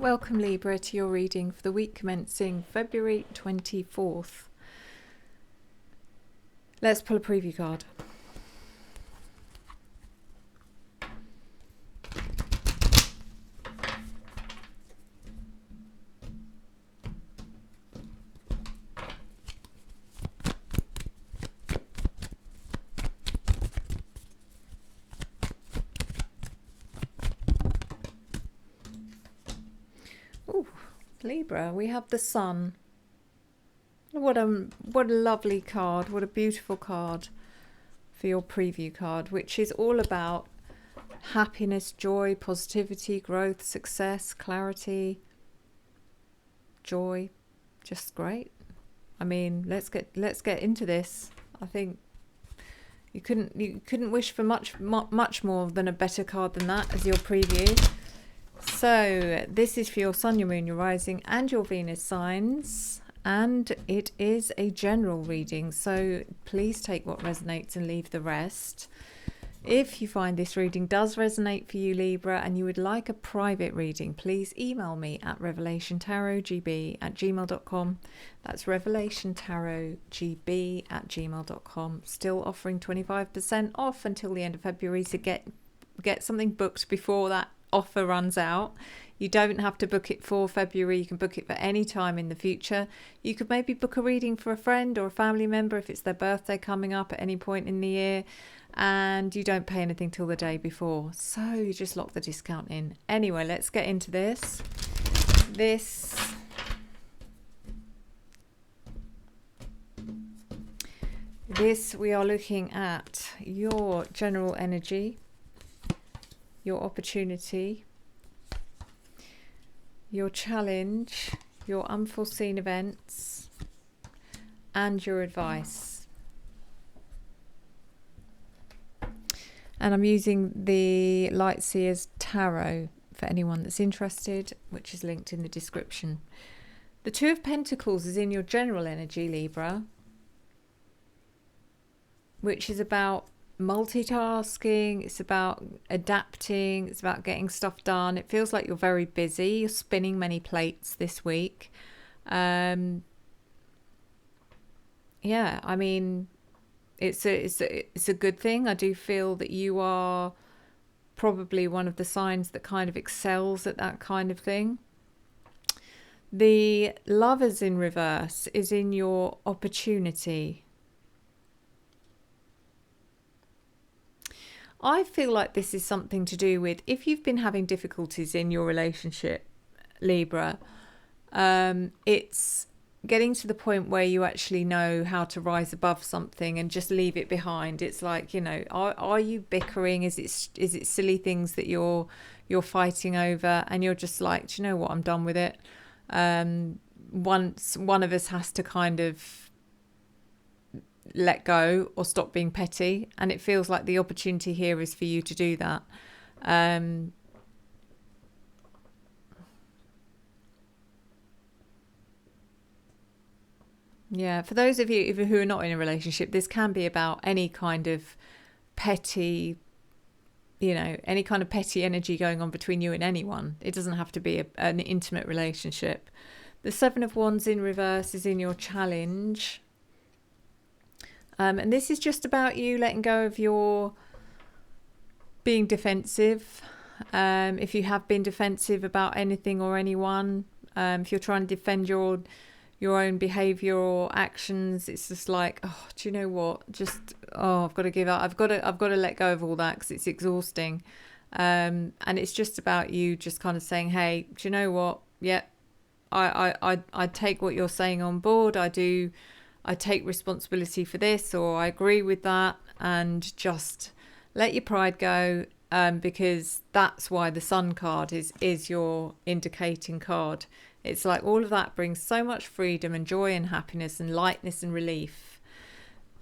Welcome Libra to your reading for the week commencing February 24th. Let's pull a preview card. Ooh, Libra, we have the Sun. What a lovely card. What a beautiful card for your preview card, which is all about happiness, joy, positivity, growth, success, clarity, joy. Just great. I mean, let's get into this. I think you couldn't wish for much more than a better card than that as your preview. So this is for your Sun, your Moon, your Rising and your Venus signs, and it is a general reading, so please take what resonates and leave the rest. If you find this reading does resonate for you, Libra, and you would like a private reading, please email me at revelationtarotgb@gmail.com. That's revelationtarotgb@gmail.com. Still offering 25% off until the end of February, so get something booked before that offer runs out. You don't have to book it for February. You can book it for any time in the future. You could maybe book a reading for a friend or a family member if it's their birthday coming up at any point in the year, and you don't pay anything till the day before, so you just lock the discount in. Anyway, let's get into this. This we are looking at your general energy, your opportunity, your challenge, your unforeseen events, and your advice. And I'm using the Light Seer's Tarot for anyone that's interested, which is linked in the description. The Two of Pentacles is in your general energy, Libra, which is about multitasking, it's about adapting, it's about getting stuff done. It feels like you're very busy, you're spinning many plates this week. Yeah, I mean, it's a good thing. I do feel that you are probably one of the signs that kind of excels at that kind of thing. The Lovers in reverse is in your opportunity. I feel like this is something to do with if you've been having difficulties in your relationship, Libra, it's getting to the point where you actually know how to rise above something and just leave it behind. It's like, you know, are you bickering? Is it silly things that you're fighting over, and you're just like, do you know what, I'm done with it. Once one of us has to kind of let go or stop being petty, and it feels like the opportunity here is for you to do that. Yeah, for those of you who are not in a relationship, this can be about any kind of petty, any kind of petty energy going on between you and anyone. It doesn't have to be an intimate relationship. The Seven of Wands in reverse is in your challenge. And this is just about you letting go of your being defensive. If you have been defensive about anything or anyone, if you're trying to defend your own behaviour or actions, it's just like, oh, do you know what? I've got to give up. I've got to let go of all that because it's exhausting. And it's just about you just kind of saying, hey, do you know what? Yeah, I take what you're saying on board. I take responsibility for this, or I agree with that, and just let your pride go, because that's why the Sun card is your indicating card. It's like all of that brings so much freedom and joy and happiness and lightness and relief.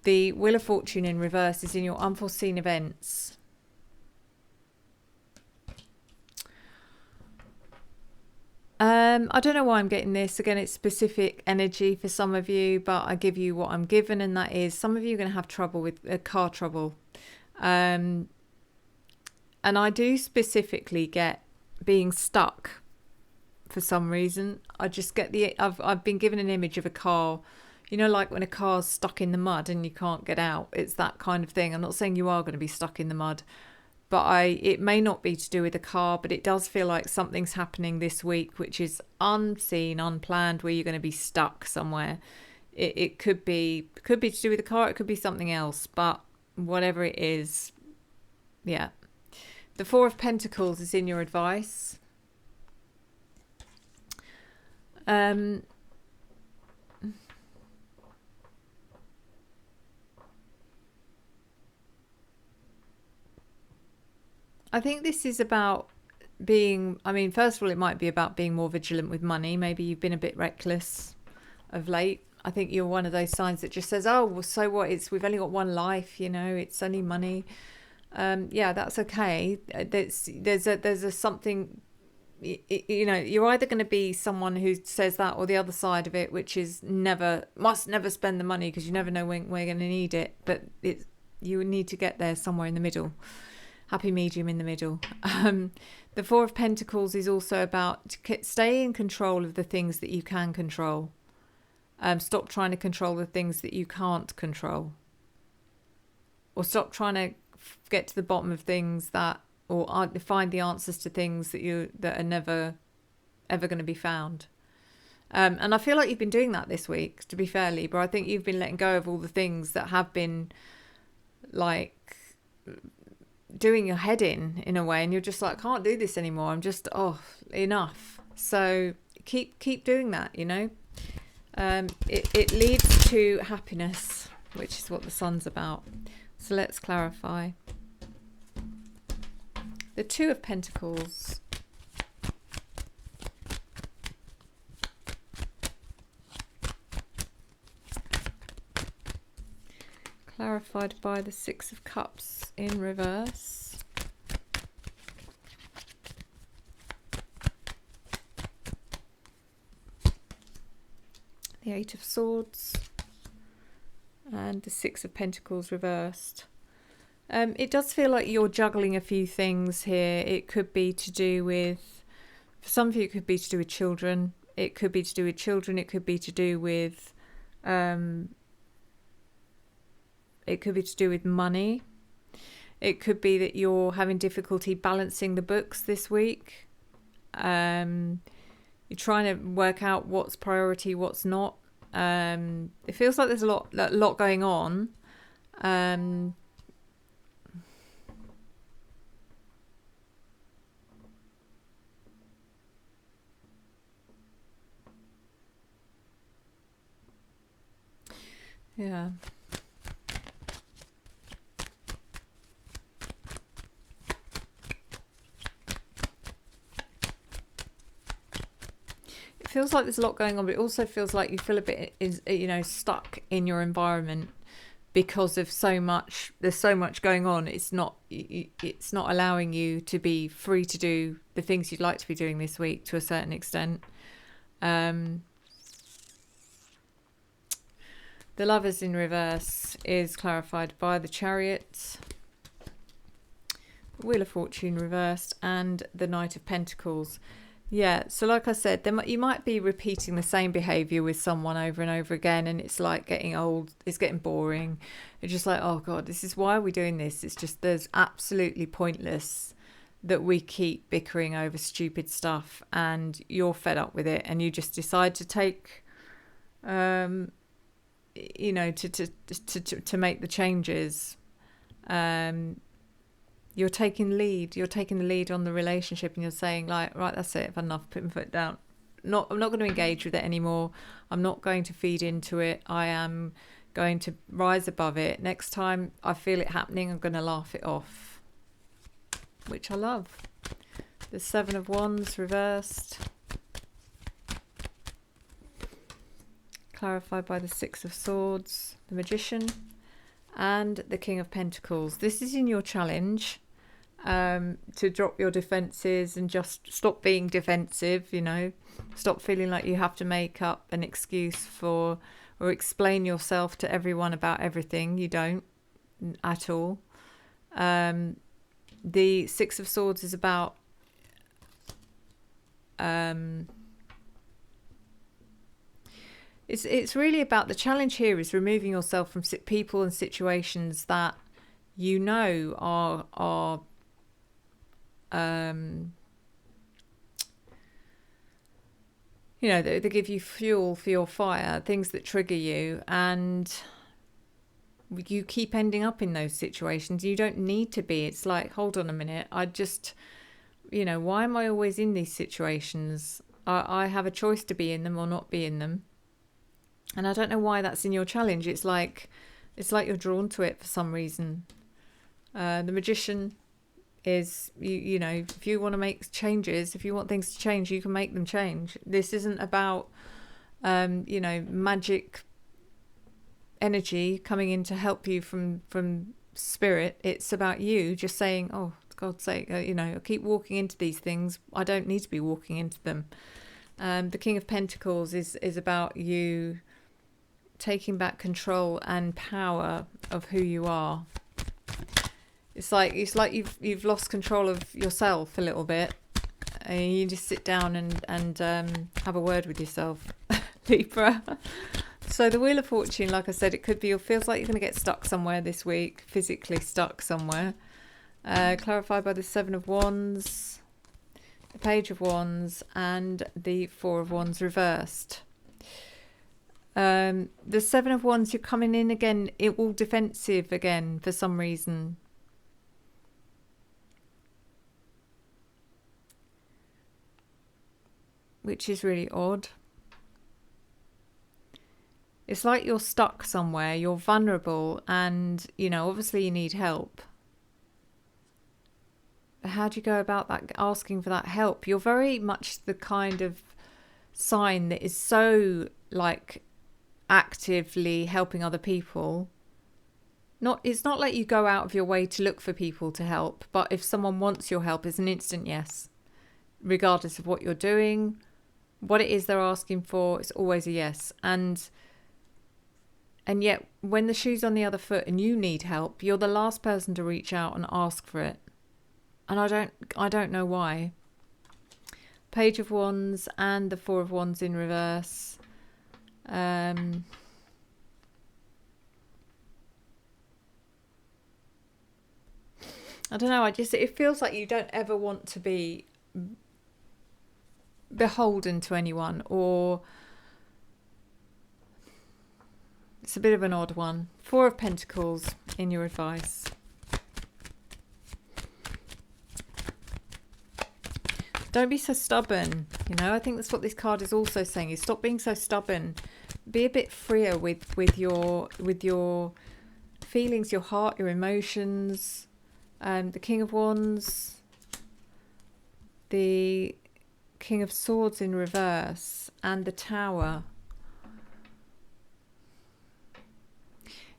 The Wheel of Fortune in reverse is in your unforeseen events. I don't know why I'm getting this. Again, it's specific energy for some of you, but I give you what I'm given, and that is some of you are going to have trouble with car trouble. And I do specifically get being stuck for some reason. I just get I've been given an image of a car, you know, like when a car's stuck in the mud and you can't get out. It's that kind of thing. I'm not saying you are going to be stuck in the mud, but it may not be to do with a car, but it does feel like something's happening this week which is unseen, unplanned, where you're going to be stuck somewhere. It could be to do with a car, it could be something else, but whatever it is, yeah. The Four of Pentacles is in your advice. I think this is about being, I mean, first of all, it might be about being more vigilant with money. Maybe you've been a bit reckless of late. I think you're one of those signs that just says, oh, well, so what? We've only got one life, you know, it's only money. Yeah, that's okay. There's a something, you know, you're either going to be someone who says that, or the other side of it, which is must never spend the money because you never know when we're going to need it. But you need to get there somewhere in the middle. Happy medium in the middle. The Four of Pentacles is also about stay in control of the things that you can control. Stop trying to control the things that you can't control. Or stop trying to get to the bottom of things or find the answers to things that are never ever going to be found. And I feel like you've been doing that this week, to be fair, Libra. I think you've been letting go of all the things that have been like doing your head in a way, and you're just like, I can't do this anymore. I'm just enough. So keep doing that, you know. It leads to happiness, which is what the Sun's about. So let's clarify. The Two of Pentacles. Clarified by the Six of Cups in reverse. The Eight of Swords. And the Six of Pentacles reversed. It does feel like you're juggling a few things here. It could be to do with, for some of you, it could be to do with children. It could be to do with children. It could be to do with, it could be to do with money. It could be that you're having difficulty balancing the books this week. You're trying to work out what's priority, what's not. It feels like there's a lot going on. Yeah. It feels like there's a lot going on, but it also feels like you feel a bit, you know, stuck in your environment because of there's so much going on. It's not allowing you to be free to do the things you'd like to be doing this week to a certain extent. The Lovers in reverse is clarified by the Chariot, Wheel of Fortune reversed, and the Knight of Pentacles. Yeah, so like I said, you might be repeating the same behaviour with someone over and over again, and it's like getting old, it's getting boring. It's just like, oh God, why are we doing this? It's just, there's absolutely pointless that we keep bickering over stupid stuff, and you're fed up with it, and you just decide to take, you know, to make the changes. You're taking the lead on the relationship, and you're saying like, right, that's it, I've had enough, put my foot down. I'm not going to engage with it anymore. I'm not going to feed into it. I am going to rise above it. Next time I feel it happening, I'm going to laugh it off, which I love. The Seven of Wands reversed, clarified by the Six of Swords, the Magician, and the King of Pentacles. This is in your challenge, to drop your defences and just stop being defensive, you know. Stop feeling like you have to make up an excuse for or explain yourself to everyone about everything. You don't at all. The Six of Swords is about It's really about, the challenge here is removing yourself from people and situations that you know are you know, they give you fuel for your fire, things that trigger you, and you keep ending up in those situations. You don't need to be. It's like, hold on a minute, I just, you know, why am I always in these situations? I have a choice to be in them or not be in them. And I don't know why that's in your challenge. It's like you're drawn to it for some reason. The Magician is, you know, if you want to make changes, if you want things to change, you can make them change. This isn't about, you know, magic energy coming in to help you from spirit. It's about you just saying, oh, for God's sake, you know, I keep walking into these things. I don't need to be walking into them. The King of Pentacles is about you taking back control and power of who you are. It's like you've lost control of yourself a little bit, and you just sit down and have a word with yourself, Libra. So the Wheel of Fortune, like I said, it could be, or feels like you're going to get stuck somewhere this week, physically stuck somewhere. Clarified by the Seven of Wands, the Page of Wands, and the Four of Wands reversed. The Seven of Wands, you're coming in again, it all defensive again for some reason. Which is really odd. It's like you're stuck somewhere, you're vulnerable, and, you know, obviously you need help. But how do you go about that, asking for that help? You're very much the kind of sign that is so, like, actively helping other people. It's not like you go out of your way to look for people to help, but if someone wants your help, it's an instant yes. Regardless of what you're doing, what it is they're asking for, it's always a yes. And yet, when the shoe's on the other foot and you need help, you're the last person to reach out and ask for it. And I don't know why. Page of Wands and the Four of Wands in reverse. I don't know. It feels like you don't ever want to be beholden to anyone, or it's a bit of an odd one. Four of Pentacles in your advice. Don't be so stubborn. You know, I think that's what this card is also saying, is stop being so stubborn. Be a bit freer with your feelings, your heart, your emotions. The King of Wands, the King of Swords in reverse, and the Tower.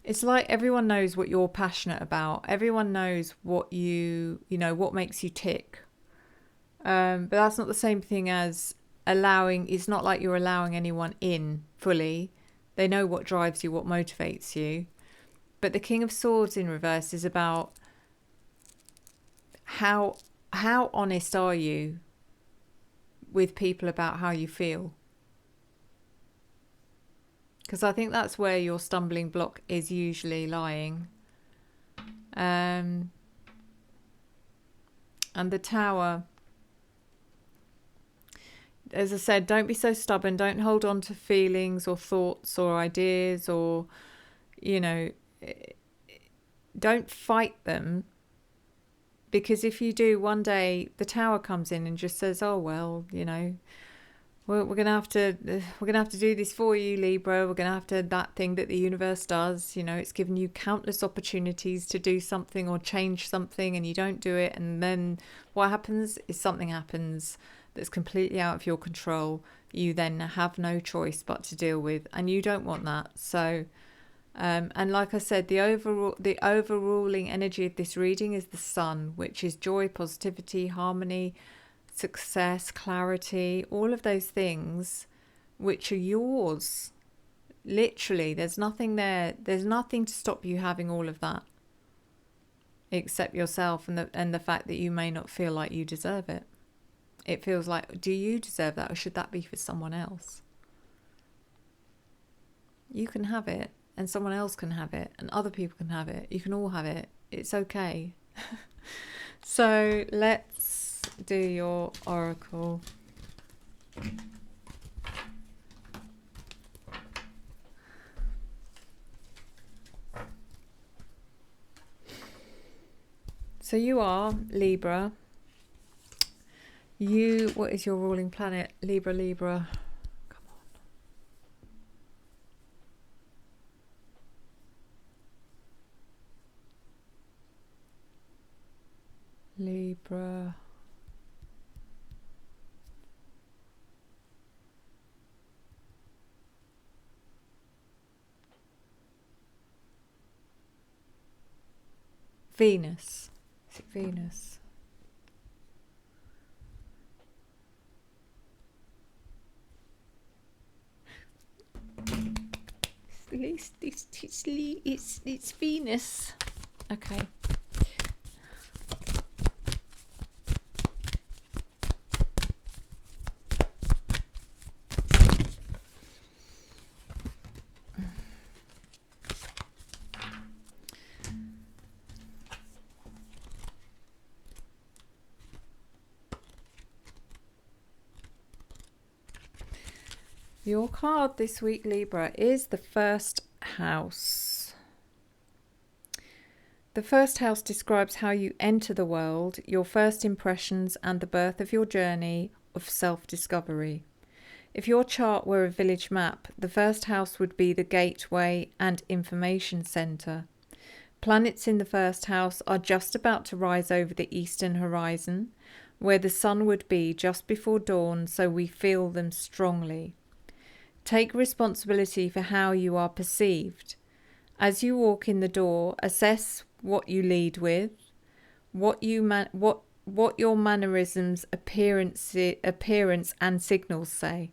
It's like everyone knows what you're passionate about. Everyone knows what you know, what makes you tick. But that's not the same thing as allowing. It's not like you're allowing anyone in fully. They know what drives you, what motivates you. But the King of Swords in reverse is about how honest are you with people about how you feel. Because I think that's where your stumbling block is usually lying. And the Tower, as I said, don't be so stubborn. Don't hold on to feelings or thoughts or ideas, or, you know, don't fight them. Because if you do, one day the Tower comes in and just says, oh, well, you know, we're going to have to do this for you, Libra. We're going to have to, that thing that the universe does, you know, it's given you countless opportunities to do something or change something, and you don't do it. And then what happens is something happens that's completely out of your control. You then have no choice but to deal with, and you don't want that. So, and like I said, the overruling energy of this reading is the Sun, which is joy, positivity, harmony, success, clarity, all of those things which are yours. Literally, there's nothing there. There's nothing to stop you having all of that, except yourself and the fact that you may not feel like you deserve it. It feels like, do you deserve that, or should that be for someone else? You can have it, and someone else can have it, and other people can have it. You can all have it. It's okay. So let's do your oracle. So you are Libra. What is your ruling planet? Libra, Libra. Come on. Libra. Venus. Is it Venus? It's Venus. Okay. Your card this week, Libra, is the first house. The first house describes how you enter the world, your first impressions, and the birth of your journey of self-discovery. If your chart were a village map, the first house would be the gateway and information centre. Planets in the first house are just about to rise over the eastern horizon, where the sun would be just before dawn, so we feel them strongly. Take responsibility for how you are perceived. As you walk in the door, assess what you lead with, what your mannerisms, appearance and signals say.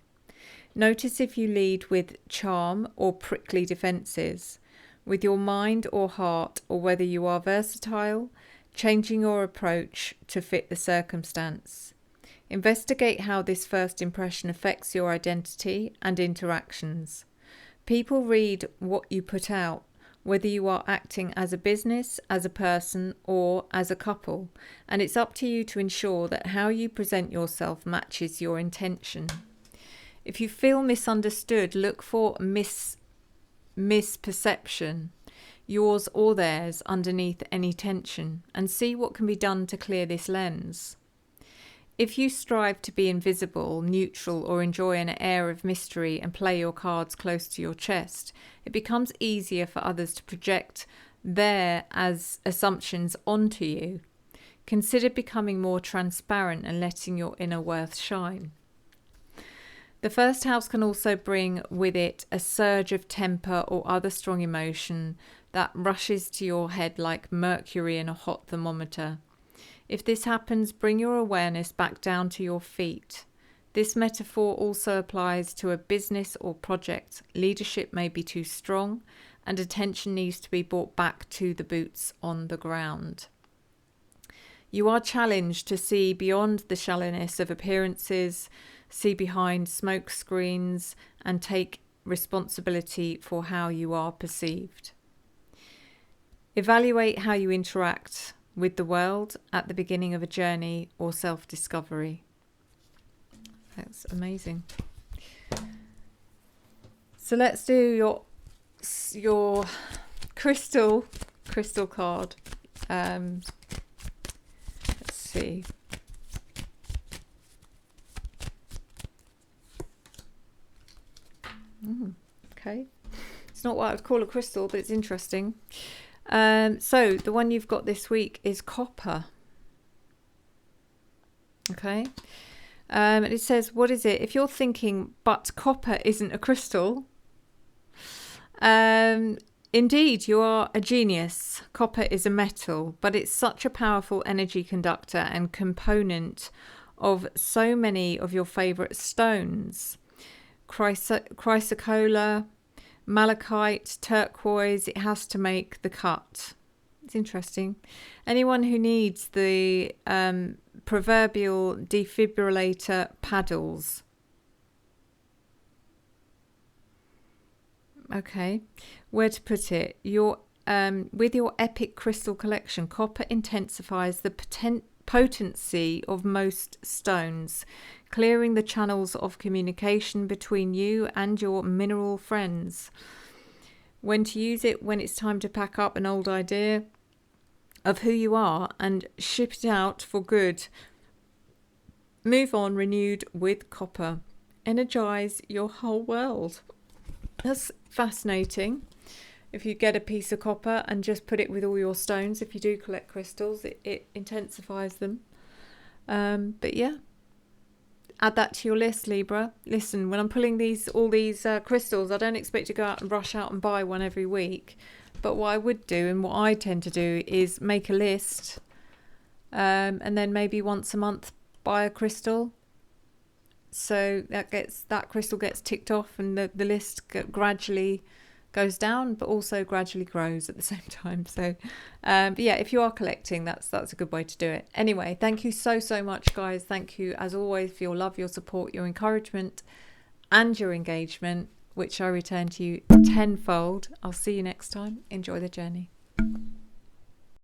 Notice if you lead with charm or prickly defences, with your mind or heart, or whether you are versatile, changing your approach to fit the circumstance. Investigate how this first impression affects your identity and interactions. People read what you put out, whether you are acting as a business, as a person, or as a couple, and it's up to you to ensure that how you present yourself matches your intention. If you feel misunderstood, look for misperception, yours or theirs, underneath any tension, and see what can be done to clear this lens. If you strive to be invisible, neutral, or enjoy an air of mystery and play your cards close to your chest, it becomes easier for others to project their assumptions onto you. Consider becoming more transparent and letting your inner worth shine. The first house can also bring with it a surge of temper or other strong emotion that rushes to your head like mercury in a hot thermometer. If this happens, bring your awareness back down to your feet. This metaphor also applies to a business or project. Leadership may be too strong, and attention needs to be brought back to the boots on the ground. You are challenged to see beyond the shallowness of appearances, see behind smoke screens, and take responsibility for how you are perceived. Evaluate how you interact with the world at the beginning of a journey or self-discovery. That's amazing. So let's do your crystal card. Let's see. Okay. It's not what I would call a crystal, but it's interesting. So the one you've got this week is copper. Okay. And it says, what is it? If you're thinking, but copper isn't a crystal, indeed, you are a genius. Copper is a metal, but it's such a powerful energy conductor and component of so many of your favourite stones. Chrysocolla, malachite, turquoise, it has to make the cut. It's interesting. Anyone who needs the proverbial defibrillator paddles. Okay, where to put it? With your epic crystal collection, copper intensifies the potency of most stones, clearing the channels of communication between you and your mineral friends. When to use it: when it's time to pack up an old idea of who you are and ship it out for good. Move on renewed with copper. Energize your whole world. That's fascinating. If you get a piece of copper and just put it with all your stones, if you do collect crystals, it intensifies them. But yeah, add that to your list, Libra. Listen, when I'm pulling all these crystals, I don't expect to go out and rush out and buy one every week. But what I would do, and what I tend to do, is make a list, and then maybe once a month buy a crystal. So that crystal gets ticked off, and the list gradually goes down, but also gradually grows at the same time. So but yeah, if you are collecting, that's a good way to do it. Anyway, thank you so much, guys. Thank you as always for your love, your support, your encouragement, and your engagement, which I return to you tenfold. I'll see you next time. Enjoy the journey.